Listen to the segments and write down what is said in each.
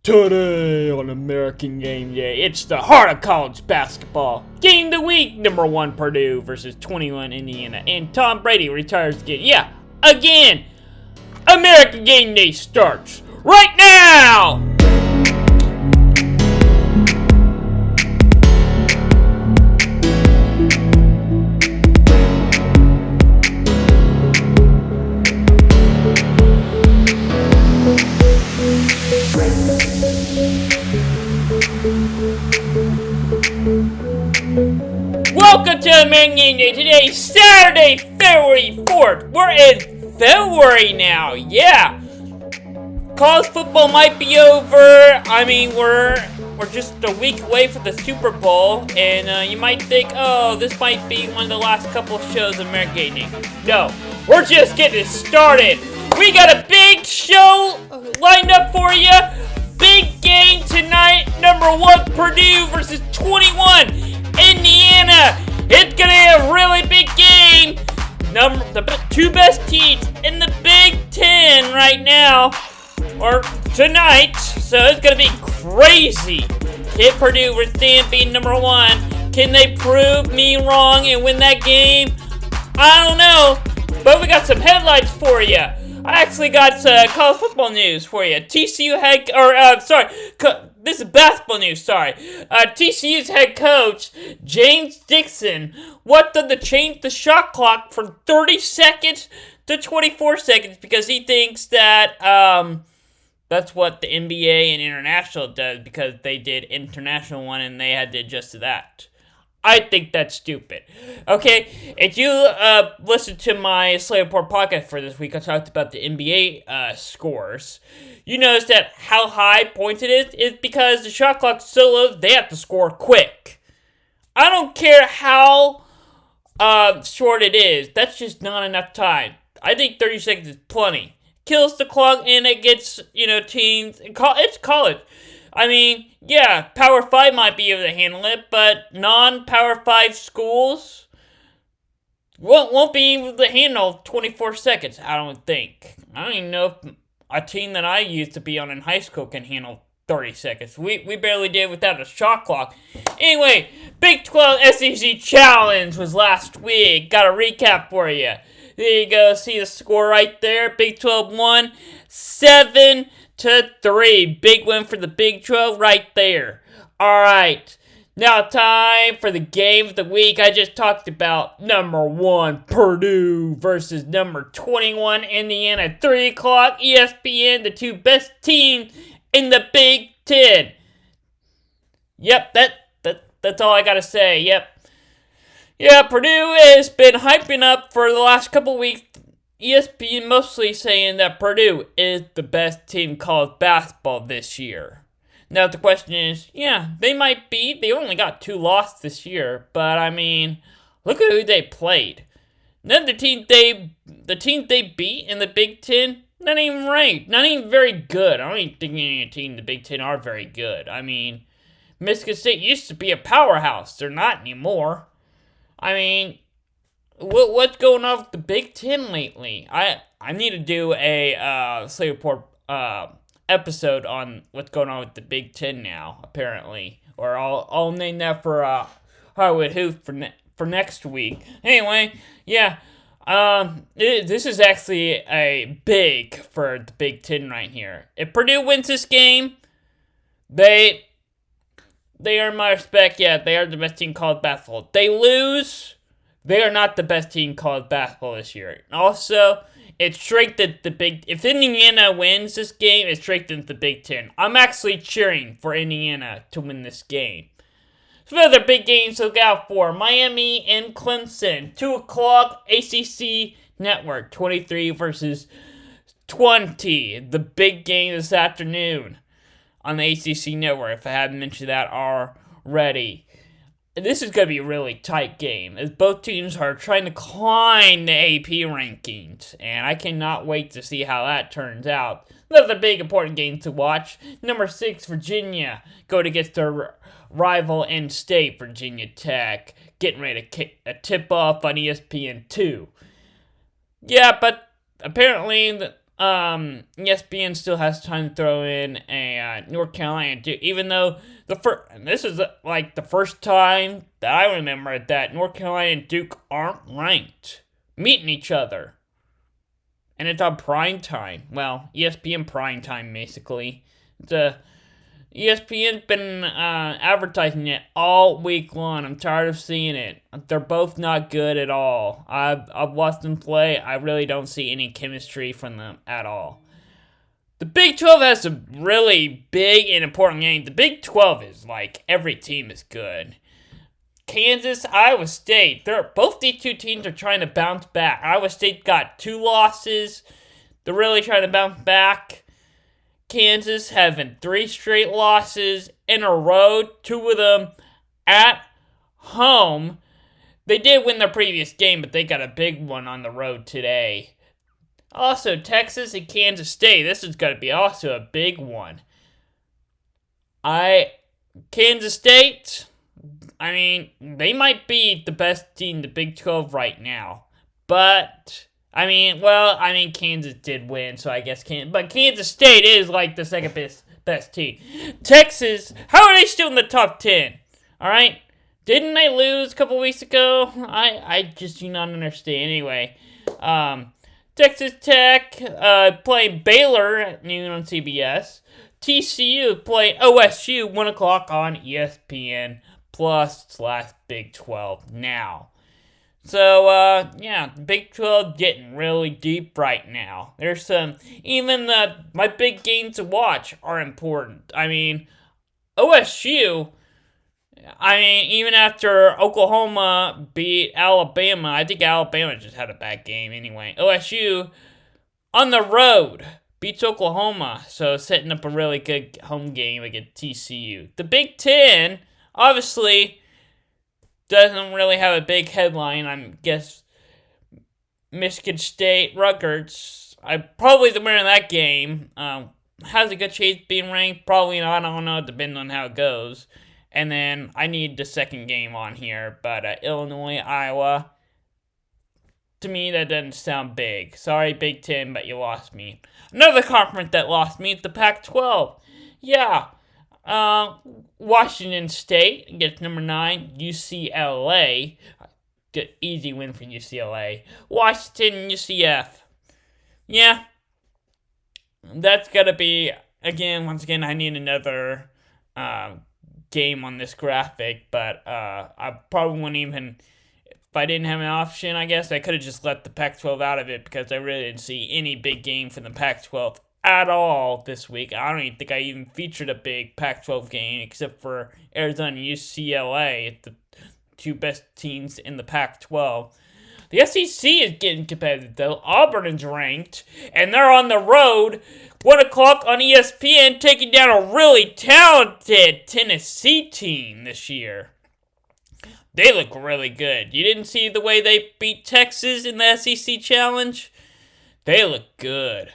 Today on American Game Day, it's the heart of college basketball. Game of the week, number 1 Purdue versus 21 Indiana. And Tom Brady retires again. Yeah, again! American Game Day starts right now! Welcome to American Game Day. Today, Saturday, February 4th. We're in February now. Yeah. College football might be over. I mean, we're just a week away from the Super Bowl. And you might think, oh, this might be one of the last couple of shows of American Game Day. No, we're just getting started. We got a big show lined up for you. Big game tonight. Number 1 Purdue versus 21 Indiana. It's gonna be a really big game. The two best teams in the Big Ten right now, or tonight. So it's gonna be crazy. Can Purdue withstand being number 1? Can they prove me wrong and win that game? I don't know. But we got some headlines for you. I actually got college football news for you. This is basketball news, sorry. TCU's head coach, James Dixon, wanted to change the shot clock from 30 seconds to 24 seconds because he thinks that that's what the NBA and international does because they did international one and they had to adjust to that. I think that's stupid. Okay, if you listen to my Slate Report podcast for this week, I talked about the NBA scores. You notice that how high points it is because the shot clock's so low, they have to score quick. I don't care how short it is. That's just not enough time. I think 30 seconds is plenty. Kills the clock and it gets, teams. It's college. I mean, yeah, Power 5 might be able to handle it, but non-Power 5 schools won't be able to handle 24 seconds, I don't think. I don't even know if a team that I used to be on in high school can handle 30 seconds. We barely did without a shot clock. Anyway, Big 12 SEC Challenge was last week. Got a recap for you. There you go, see the score right there. Big 12 won 7-3. Big win for the Big 12 right there. Alright, now time for the game of the week. I just talked about number 1 Purdue versus number 21 Indiana. 3 o'clock ESPN, the two best teams in the Big Ten. Yep, that's all I gotta say. Yep. Yeah, Purdue has been hyping up for the last couple weeks. ESPN mostly saying that Purdue is the best team in college basketball this year. Now the question is, yeah, they might be. They only got 2 losses this year, but I mean, look at who they played. None of the teams they beat in the Big Ten, not even ranked, not even very good. I don't even think any team in the Big Ten are very good. I mean, Michigan State used to be a powerhouse. They're not anymore. I mean, what's going on with the Big Ten lately? I need to do a Slate Report episode on what's going on with the Big Ten now, apparently. Or I'll name that for Hollywood Hoop for next week. Anyway, yeah, this is actually a big for the Big Ten right here. If Purdue wins this game, they earn my respect. Yeah, they are the best team in college basketball. They lose, they are not the best team in college basketball this year. Also, it strengthens the Big... If Indiana wins this game, it strengthens the Big Ten. I'm actually cheering for Indiana to win this game. Some other big games to look out for. Miami and Clemson. 2 o'clock ACC Network. 23 versus 20. The big game this afternoon on the ACC Network, if I haven't mentioned that already. This is going to be a really tight game, as both teams are trying to climb the AP rankings, and I cannot wait to see how that turns out. Another big important game to watch. Number 6, Virginia, going against their rival in-state, Virginia Tech, getting ready to kick a tip-off on ESPN2. Yeah, but apparently ESPN still has time to throw in a North Carolina Duke, even though this is like the first time that I remember that North Carolina and Duke aren't ranked, meeting each other, and it's on prime time. Well, ESPN prime time basically. ESPN's been advertising it all week long. I'm tired of seeing it. They're both not good at all. I've watched them play. I really don't see any chemistry from them at all. The Big 12 has some really big and important games. The Big 12 is like every team is good. Kansas, Iowa State. Both these two teams are trying to bounce back. Iowa State got 2 losses. They're really trying to bounce back. Kansas having 3 straight losses in a row, 2 of them at home. They did win their previous game, but they got a big one on the road today. Also, Texas and Kansas State. This is going to be also a big one. Kansas State, they might be the best team in the Big 12 right now. But Kansas did win, so I guess but Kansas State is like the second best team. Texas, how are they still in the top 10? All right, didn't they lose a couple weeks ago? I just do not understand. Anyway, Texas Tech playing Baylor at noon on CBS. TCU play OSU 1 o'clock on ESPN Plus/Big 12 now. So, Big 12 getting really deep right now. There's my big games to watch are important. OSU, even after Oklahoma beat Alabama, I think Alabama just had a bad game anyway. OSU, on the road, beats Oklahoma, so setting up a really good home game against TCU. The Big 10, obviously, doesn't really have a big headline. I guess Michigan State, Rutgers. Probably the winner of that game. Has a good chance of being ranked. Probably not. I don't know. Depending on how it goes. And then I need the second game on here. But Illinois, Iowa. To me, that doesn't sound big. Sorry, Big 10, but you lost me. Another conference that lost me is the Pac-12. Yeah. Washington State gets number 9, UCLA. Good, easy win for UCLA. Washington, UCF. Yeah. That's gotta be, once again, I need another game on this graphic, but I probably wouldn't even, if I didn't have an option, I guess, I could have just let the Pac-12 out of it because I really didn't see any big game from the Pac-12 at all this week. I don't even think I even featured a big Pac-12 game except for Arizona and UCLA, the 2 best teams in the Pac-12. The SEC is getting competitive though. Auburn is ranked, and they're on the road, 1 o'clock on ESPN, taking down a really talented Tennessee team this year. They look really good. You didn't see the way they beat Texas in the SEC Challenge? They look good.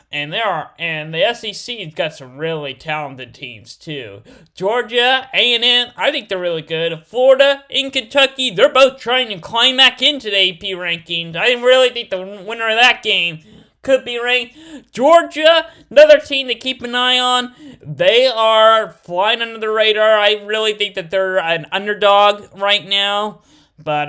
And the SEC's got some really talented teams too. Georgia, A&M, I think they're really good. Florida and Kentucky, they're both trying to climb back into the AP rankings. I really think the winner of that game could be ranked. Georgia, another team to keep an eye on. They are flying under the radar. I really think that they're an underdog right now. But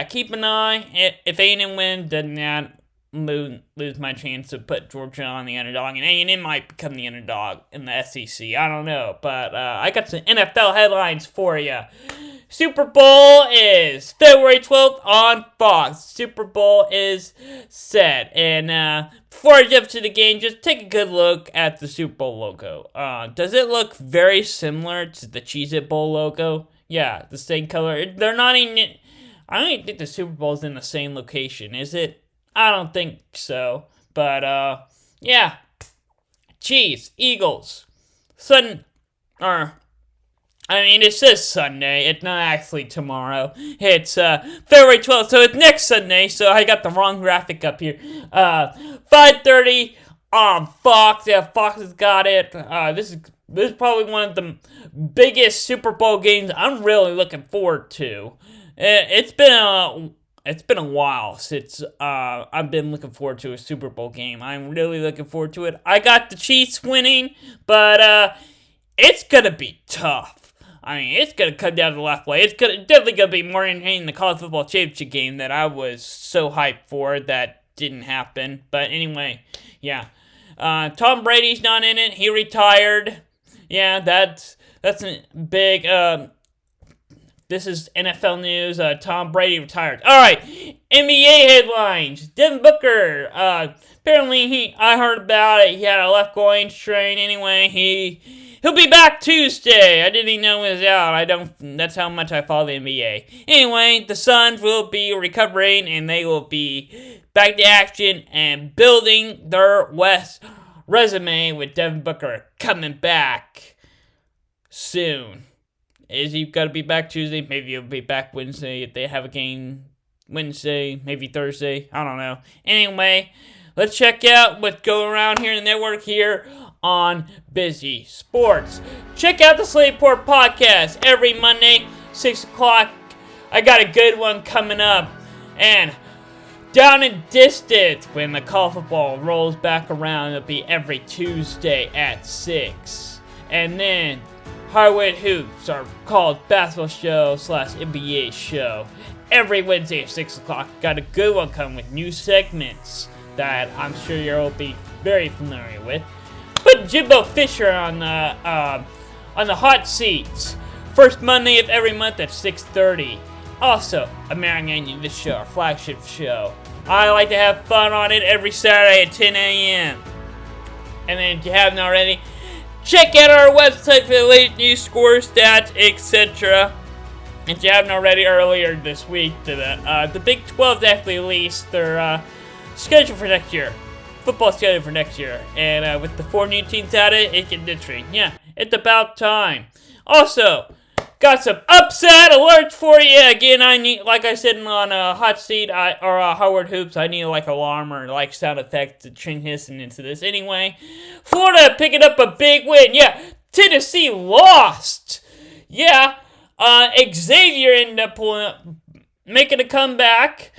keep an eye. If A&M wins, then that lose my chance to put Georgia on the underdog, and A&M might become the underdog in the SEC. I don't know, but I got some NFL headlines for you. Super Bowl is February 12th on Fox. Super Bowl is set, and before I jump to the game, just take a good look at the Super Bowl logo. Does it look very similar to the Cheez-It Bowl logo? Yeah, the same color. They're not even. I don't even think the Super Bowl is in the same location, is it? I don't think so. But, Chiefs, Eagles. It says Sunday. It's not actually tomorrow. It's February 12th, so it's next Sunday. So I got the wrong graphic up here. 5:30 on Fox. Yeah, Fox has got it. This is probably one of the biggest Super Bowl games I'm really looking forward to. It's been it's been a while since I've been looking forward to a Super Bowl game. I'm really looking forward to it. I got the Chiefs winning, but it's gonna be tough. I mean, it's gonna come down to the last play. It's definitely gonna be more entertaining than the college football championship game that I was so hyped for that didn't happen. But anyway, yeah. Tom Brady's not in it. He retired. Yeah, that's a big. This is NFL news. Tom Brady retired. All right, NBA headlines. Devin Booker. Apparently I heard about it. He had a left groin strain. Anyway, he'll be back Tuesday. I didn't even know he was out. That's how much I follow the NBA. Anyway, the Suns will be recovering and they will be back to action and building their West resume with Devin Booker coming back soon. Is he going to be back Tuesday? Maybe he'll be back Wednesday if they have a game Wednesday, maybe Thursday. I don't know. Anyway, let's check out what's going around here in the network here on Busy Sports. Check out the Slateport podcast every Monday, 6 o'clock. I got a good one coming up. And down in distance, when the college football rolls back around, it'll be every Tuesday at 6. And then Hardwood Hoops, our college basketball show / NBA show, every Wednesday at 6 o'clock. Got a good one coming with new segments that I'm sure you'll be very familiar with. Put Jimbo Fisher on the hot seats. First Monday of every month at 6:30. Also, American the show, our flagship show. I like to have fun on it every Saturday at 10 a.m. And then if you haven't already, check out our website for the latest news, scores, stats, etc. If you haven't already, earlier this week, the Big 12 actually released their schedule for next year. Football schedule for next year. And with the 4 new teams added, it can interesting. Yeah, it's about time. Also, got some upset alerts for you. Again, I need, like I said on a hot seat or Howard Hoops, I need like alarm or like sound effects to transition into this. Anyway, Florida picking up a big win. Yeah, Tennessee lost. Yeah, Xavier ended up making a comeback,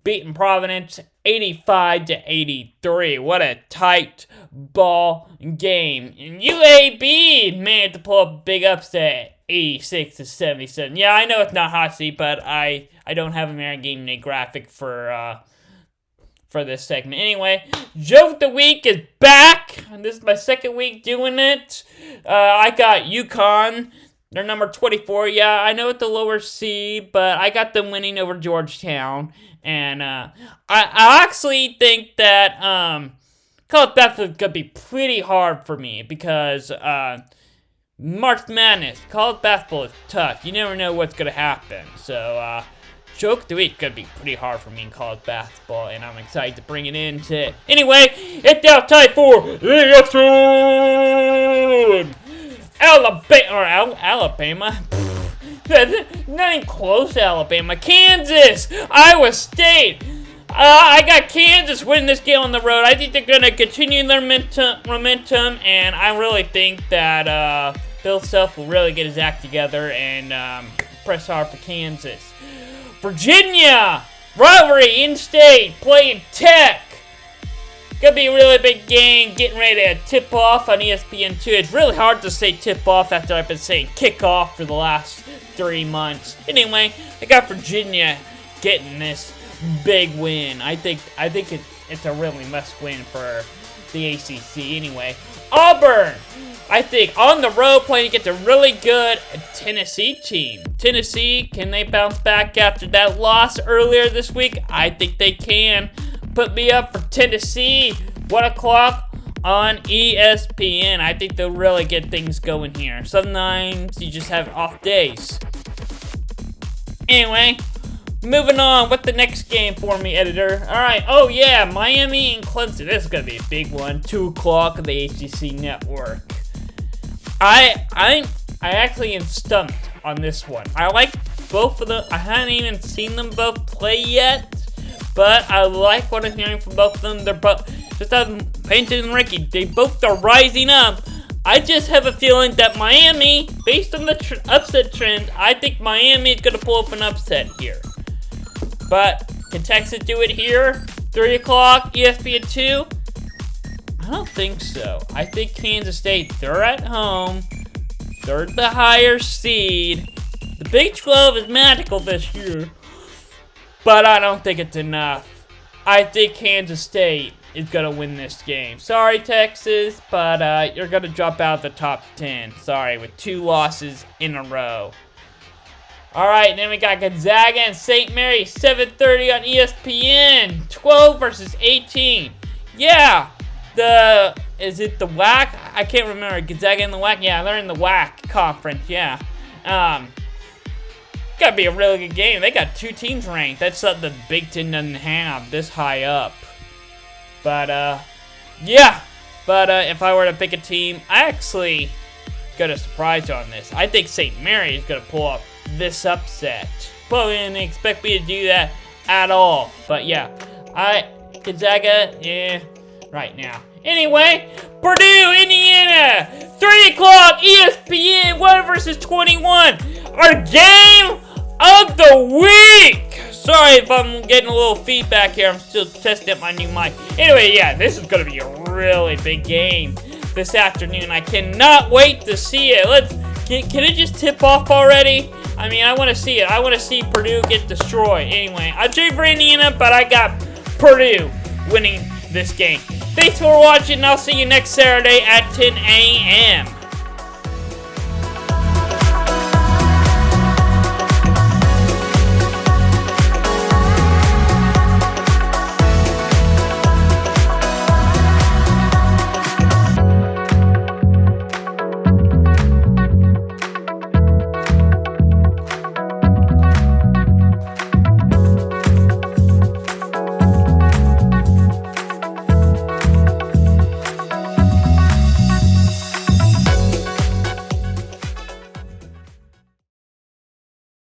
beating Providence 85-83. What a tight ball game. And UAB managed to pull up a big upset. 86-77. Yeah, I know it's not hot seat, but I don't have a American Gameday graphic for this segment. Anyway, Joke of the Week is back. This is my second week doing it. I got UConn. They're number 24. Yeah, I know it's the lower seed, but I got them winning over Georgetown. And I actually think that college basketball is going to be pretty hard for me because March Madness, college basketball is tough. You never know what's going to happen. So, Joke of the Week is going to be pretty hard for me in college basketball, and I'm excited to bring it into. Anyway, it's now time for the episode! Alabama. Not even close to Alabama. Kansas! Iowa State! I got Kansas winning this game on the road. I think they're going to continue their momentum, and I really think that Bill Self will really get his act together and press hard for Kansas. Virginia! Rivalry in-state, playing Tech. Gonna be a really big game, getting ready to tip off on ESPN2. It's really hard to say tip off after I've been saying kickoff for the last 3 months. Anyway, I got Virginia getting this big win. I think it's a really must win for the ACC. Anyway, Auburn, I think on the road playing against a really good Tennessee team. Tennessee, can they bounce back after that loss earlier this week? I think they can. Put me up for Tennessee, 1 o'clock on ESPN. I think they'll really get things going here. Sometimes you just have off days. Anyway, moving on. What's the next game for me, editor? All right. Oh, yeah. Miami and Clemson. This is going to be a big one. 2 o'clock on the ACC network. I actually am stumped on this one. I like both of them. I haven't even seen them both play yet. But I like what I'm hearing from both of them. They're both, just as Painted and Ricky, they both are rising up. I just have a feeling that Miami, based on the upset trend, I think Miami is going to pull up an upset here. But can Texas do it here? 3 o'clock, ESPN 2? I don't think so. I think Kansas State, they're at home. They're the higher seed. The Big 12 is magical this year. But I don't think it's enough. I think Kansas State is going to win this game. Sorry, Texas, but you're going to drop out of the top 10. Sorry, with 2 losses in a row. Alright, then we got Gonzaga and St. Mary, 7:30 on ESPN. 12 versus 18. Yeah, is it the WAC? I can't remember. Gonzaga in the WAC? Yeah, they're in the WAC conference, yeah. Gotta be a really good game. They got 2 teams ranked. That's something the Big Ten doesn't have this high up. But, yeah. But, if I were to pick a team, I actually got a surprise on this. I think St. Mary is gonna pull up this upset. Probably didn't expect me to do that at all. But, yeah. Gonzaga, yeah, right now. Anyway, Purdue, Indiana, 3 o'clock, ESPN, 1 versus 21. Our game of the week. Sorry if I'm getting a little feedback here. I'm still testing out my new mic. Anyway, yeah, this is going to be a really big game this afternoon. I cannot wait to see it. Can it just tip off already? I mean, I want to see it. I want to see Purdue get destroyed. Anyway, I cheer for Indiana, but I got Purdue winning this game. Thanks for watching, and I'll see you next Saturday at 10 a.m.